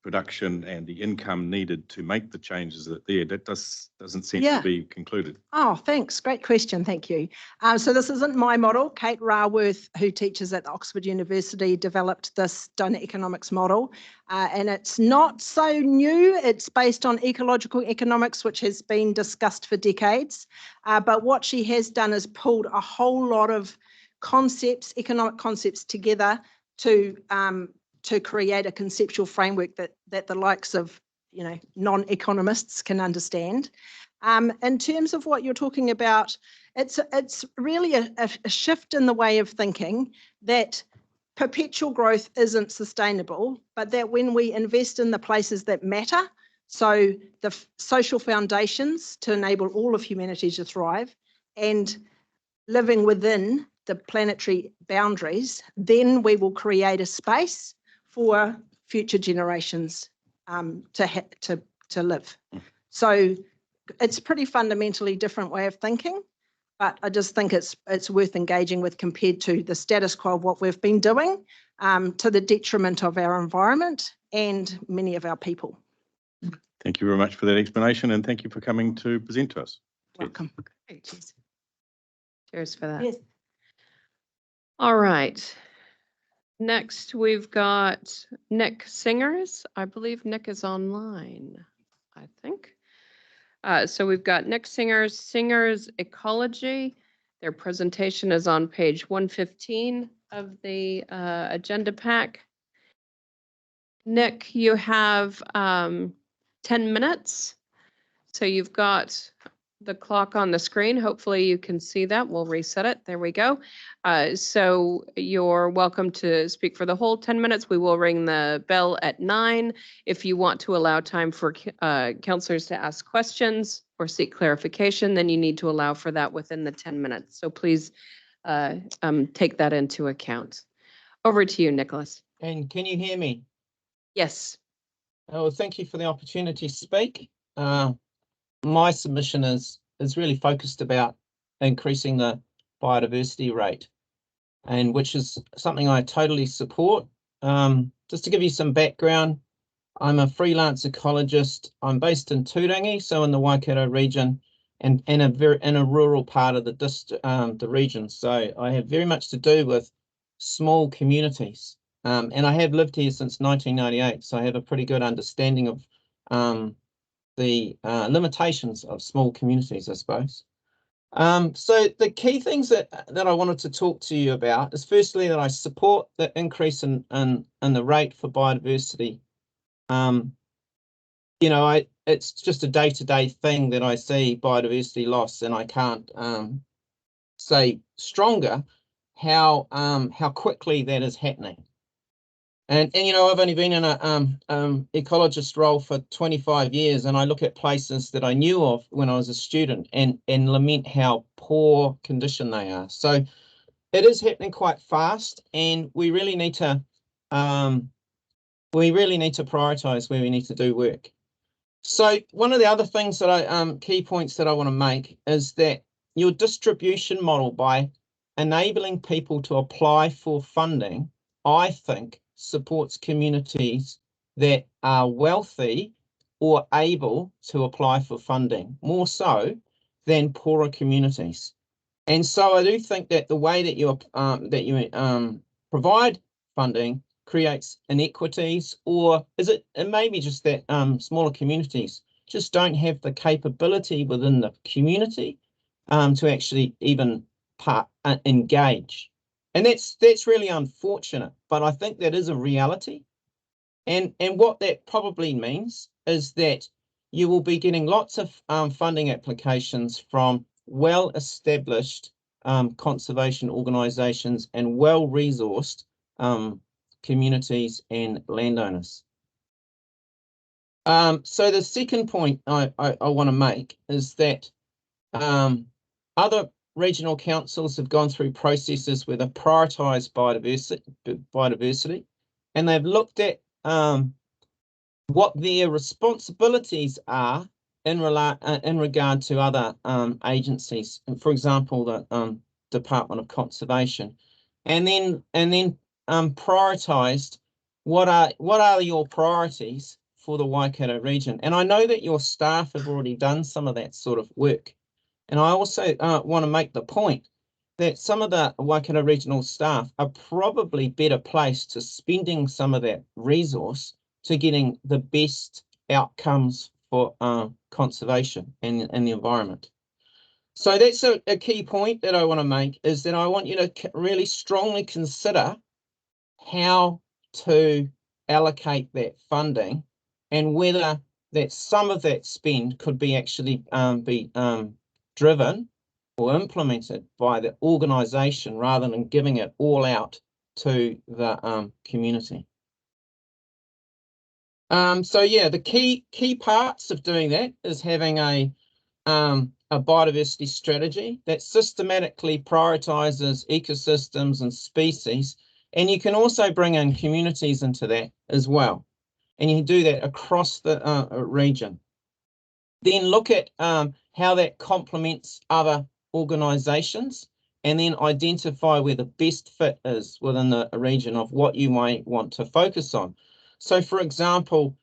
production and the income needed to make the changes that doesn't seem to be concluded. Oh, thanks. Great question. Thank you. So this isn't my model. Kate Raworth, who teaches at Oxford University, developed this donut economics model, and it's not so new. It's based on ecological economics, which has been discussed for decades. But what she has done is pulled a whole lot of concepts, economic concepts, together to to create a conceptual framework that the likes of, non-economists can understand. In terms of what you're talking about, it's really a shift in the way of thinking that perpetual growth isn't sustainable, but that when we invest in the places that matter, so the social foundations to enable all of humanity to thrive and living within the planetary boundaries, then we will create a space for future generations to live. So it's a pretty fundamentally different way of thinking, but I just think it's worth engaging with compared to the status quo of what we've been doing, to the detriment of our environment and many of our people. Thank you very much for that explanation, and thank you for coming to present to us. Welcome. Cheers. Cheers for that. Yes. All right. Next, we've got Nick Singers. I believe Nick is online, I think. So we've got Nick Singers Ecology. Their presentation is on page 115 of the agenda pack. Nick, you have 10 minutes. So you've got the clock on the screen. Hopefully you can see that. We'll reset it. There we go. So you're welcome to speak for the whole 10 minutes. We will ring the bell at 9. If you want to allow time for councillors to ask questions or seek clarification, then you need to allow for that within the 10 minutes. So please take that into account. Over to you, Nicholas. And can you hear me? Yes. Oh, thank you for the opportunity to speak. My submission is really focused about increasing the biodiversity rate, and which is something I totally support. Just to give you some background, I'm a freelance ecologist. I'm based in Turangi, so in the Waikato region, and in a rural part of the region. So I have very much to do with small communities, and I have lived here since 1998. So I have a pretty good understanding of the limitations of small communities, I suppose. So the key things that I wanted to talk to you about is firstly that I support the increase in the rate for biodiversity. It's just a day-to-day thing that I see biodiversity loss, and I can't say stronger how quickly that is happening. And I've only been in a ecologist role for 25 years, and I look at places that I knew of when I was a student and lament how poor condition they are. So it is happening quite fast, and we really need to prioritise where we need to do work. So one of the other things that key points that I want to make is that your distribution model, by enabling people to apply for funding, I think supports communities that are wealthy or able to apply for funding, more so than poorer communities. And so I do think that the way that you provide funding creates inequities, or it may be just that smaller communities just don't have the capability within the community to actually even engage. And that's really unfortunate, but I think that is a reality. And what that probably means is that you will be getting lots of funding applications from well-established conservation organisations and well-resourced communities and landowners. So the second point I want to make is that other regional councils have gone through processes where they prioritise biodiversity, and they've looked at what their responsibilities are in regard to other agencies, and for example, the Department of Conservation, and then prioritised what are your priorities for the Waikato region. And I know that your staff have already done some of that sort of work. And I also want to make the point that some of the Waikato regional staff are probably better placed to spending some of that resource to getting the best outcomes for conservation and the environment. So that's a key point that I want to make, is that I want you to really strongly consider how to allocate that funding, and whether that some of that spend could be actually be driven or implemented by the organisation rather than giving it all out to the community. So yeah, the key parts of doing that is having a biodiversity strategy that systematically prioritises ecosystems and species, and you can also bring in communities into that as well, and you can do that across the region. Then look at how that complements other organisations, and then identify where the best fit is within the region of what you might want to focus on. So, for example,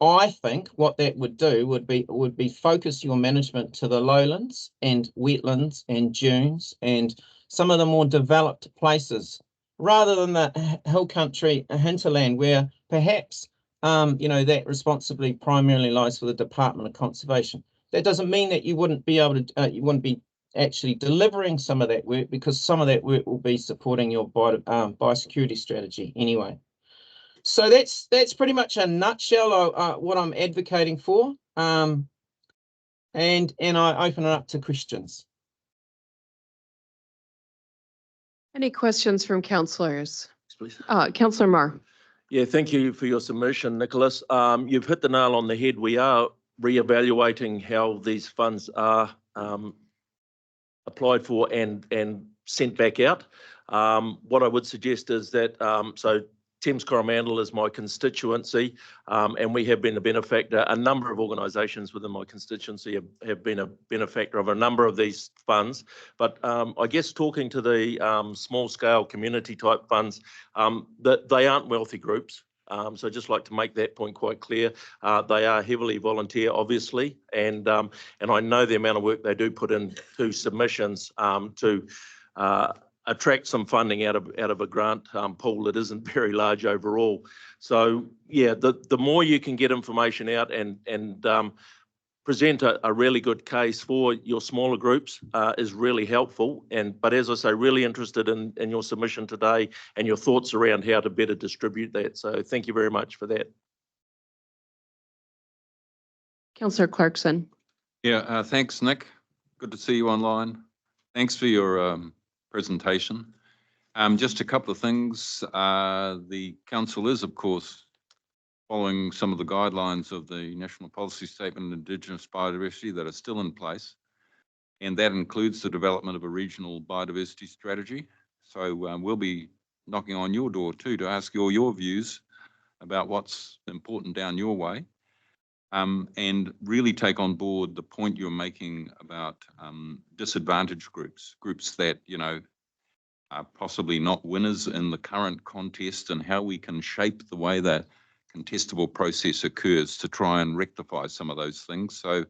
I think what that would do would be focus your management to the lowlands and wetlands and dunes and some of the more developed places, rather than the hill country hinterland where perhaps that responsibility primarily lies with the Department of Conservation. That doesn't mean that you wouldn't be able to, you wouldn't be actually delivering some of that work, because some of that work will be supporting your biosecurity strategy anyway. So that's pretty much a nutshell what I'm advocating for, and I open it up to questions. Any questions from councillors? Please. Councillor Marr. Yeah, thank you for your submission, Nicholas. You've hit the nail on the head. We are reevaluating how these funds are applied for and sent back out. What I would suggest is that, so Thames Coromandel is my constituency, and we have been a benefactor. A number of organisations within my constituency have been a benefactor of a number of these funds. But I guess talking to the small scale community type funds, that they aren't wealthy groups. So I'd just like to make that point quite clear. They are heavily volunteer, obviously, and I know the amount of work they do put into submissions to attract some funding out of a grant pool that isn't very large overall. So yeah, the more you can get information out and present a really good case for your smaller groups is really helpful. But as I say, really interested in your submission today and your thoughts around how to better distribute that. So thank you very much for that. Councillor Clarkson. Yeah, thanks, Nick. Good to see you online. Thanks for your presentation. Just a couple of things. The council is, of course, following some of the guidelines of the National Policy Statement on Indigenous Biodiversity that are still in place, and that includes the development of a regional biodiversity strategy. So we'll be knocking on your door too to ask you all your views about what's important down your way, and really take on board the point you're making about disadvantaged groups that, are possibly not winners in the current contest, and how we can shape the way that contestable process occurs to try and rectify some of those things. So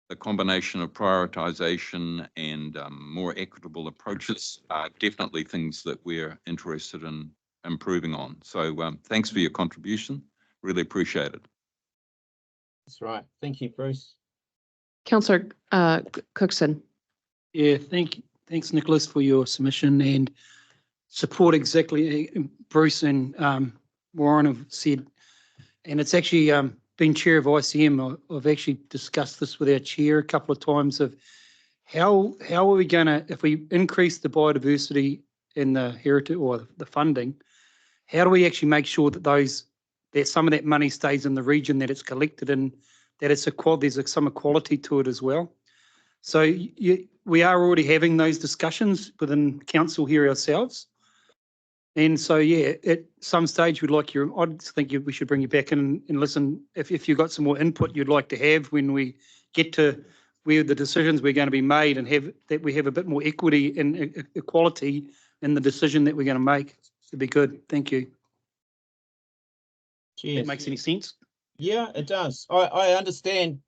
the combination of prioritisation and more equitable approaches are definitely things that we're interested in improving on. So thanks for your contribution. Really appreciate it. That's right. Thank you, Bruce. Councillor Cookson. Yeah, thanks, Nicholas, for your submission and support exactly Bruce and Warren have said. And it's actually being chair of ICM, I've actually discussed this with our chair a couple of times of how are we going to, if we increase the biodiversity in the heritage or the funding, how do we actually make sure that some of that money stays in the region that it's collected in, that there's some equality to it as well. So we are already having those discussions within council here ourselves. And so, yeah, at some stage I think we should bring you back in and listen if you've got some more input you'd like to have when we get to where the decisions we're going to be made, and we have a bit more equity and equality in the decision that we're going to make. It'd be good. Thank you. Cheers. That makes any sense? Yeah, it does. I understand,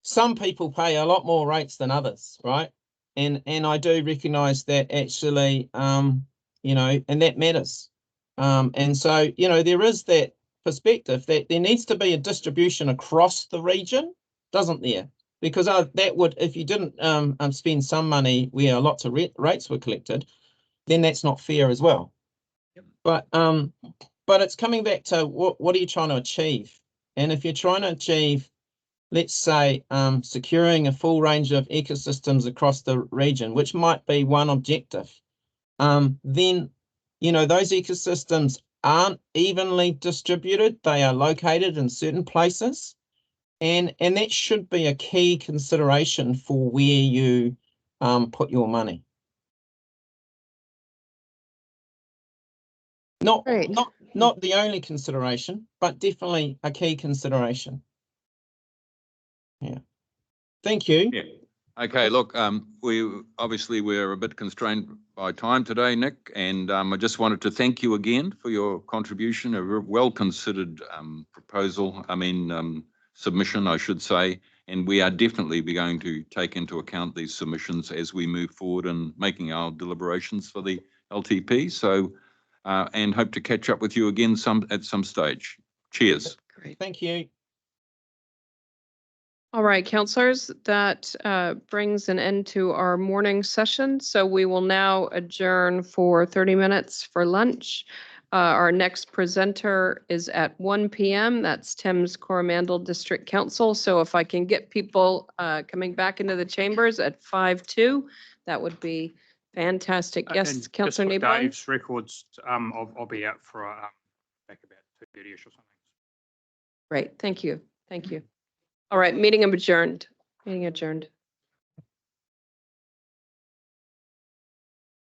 some people pay a lot more rates than others, right? And I do recognise that actually, and that matters. And so, there is that perspective that there needs to be a distribution across the region, doesn't there? Because that would, if you didn't spend some money where lots of rates were collected, then that's not fair as well. But it's coming back to what are you trying to achieve? And if you're trying to achieve, let's say, securing a full range of ecosystems across the region, which might be one objective, then, you know, those ecosystems aren't evenly distributed. They are located in certain places. And that should be a key consideration for where you put your money. Not the only consideration, but definitely a key consideration. Yeah. Thank you. Yeah. Okay, look, we're a bit constrained by time today, Nick, and I just wanted to thank you again for your contribution, a well-considered proposal, submission, I should say, and we are definitely going to take into account these submissions as we move forward in making our deliberations for the LTP. So, and hope to catch up with you again at some stage. Cheers. Great. Thank you. All right, councillors, that brings an end to our morning session. So we will now adjourn for 30 minutes for lunch. Our next presenter is at 1 p.m. That's Thames Coromandel District Council. So if I can get people coming back into the chambers at 5:02, that would be fantastic. Yes, And Councillor just for Nebine? Dave's records, I'll be out for back about 2:30ish or something. Great, thank you, thank you. All right, meeting adjourned. Meeting adjourned.